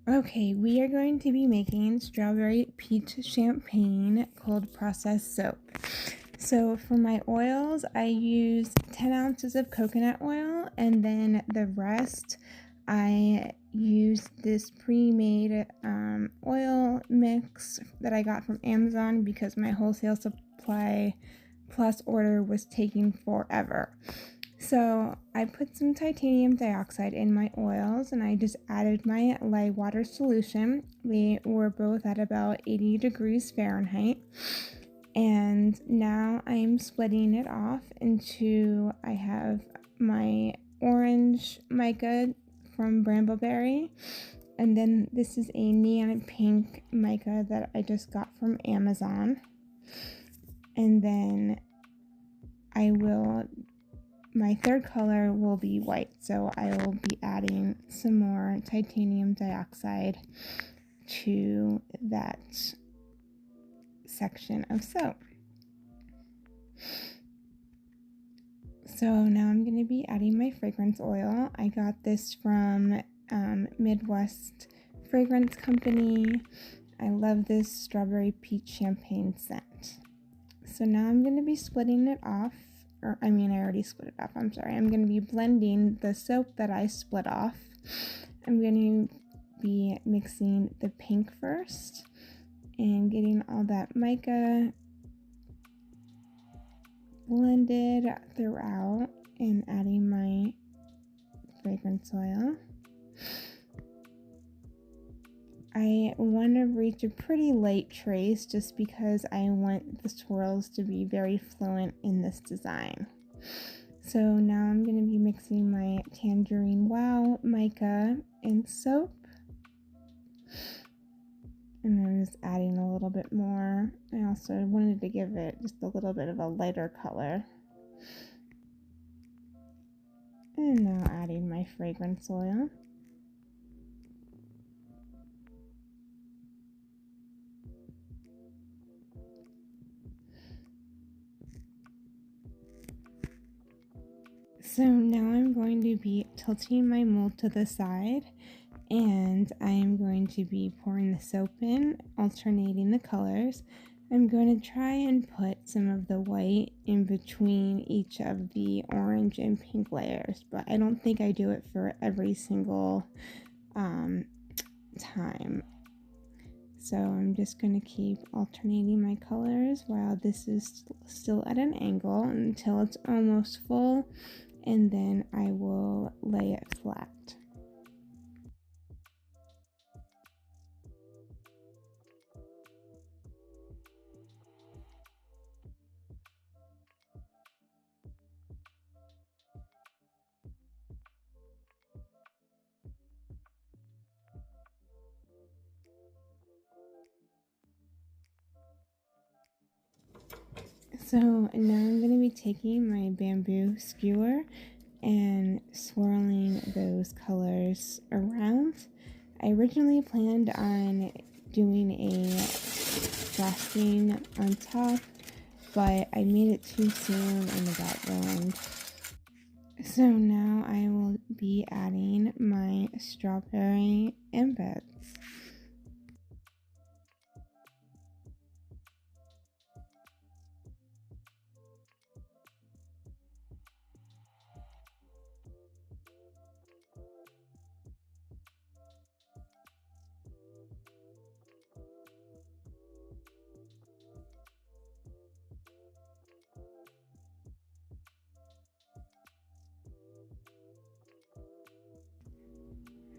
Okay, we are going to be making strawberry peach champagne cold processed soap. So for my oils, I use 10 ounces of coconut oil, and then the rest I use this pre-made oil mix that I got from Amazon because my wholesale supply plus order was taking forever. So I put some titanium dioxide in my oils and I just added my lye water solution. We were both at about 80 degrees Fahrenheit. And now I'm splitting it off into, I have my orange mica from Brambleberry. And then this is a neon pink mica that I just got from Amazon. And then my third color will be white, so I will be adding some more titanium dioxide to that section of soap. So now I'm going to be adding my fragrance oil. I got this from Midwest Fragrance Company. I love this strawberry peach champagne scent. So now I'm going to be splitting it off. I already split it off. I'm sorry. I'm going to be blending the soap that I split off. I'm going to be mixing the pink first and getting all that mica blended throughout and adding my fragrance oil. I want to reach a pretty light trace just because I want the swirls to be very fluent in this design. So now I'm going to be mixing my Tangerine Wow mica and soap. And I'm just adding a little bit more. I also wanted to give it just a little bit of a lighter color. And now adding my fragrance oil. So now I'm going to be tilting my mold to the side and I am going to be pouring the soap in, alternating the colors. I'm going to try and put some of the white in between each of the orange and pink layers, but I don't think I do it for every single time. So I'm just going to keep alternating my colors while this is still at an angle until it's almost full, and then I will lay it flat. So now I'm going to be taking my bamboo skewer and swirling those colors around. I originally planned on doing a frosting on top, but I made it too soon and it got ruined. So now I will be adding my strawberry embeds.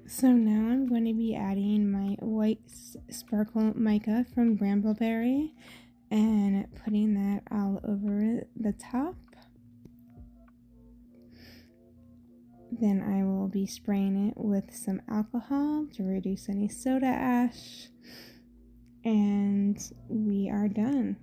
So now I'm going to be adding my white sparkle mica from Brambleberry and putting that all over the top. Then I will be spraying it with some alcohol to reduce any soda ash, and we are done.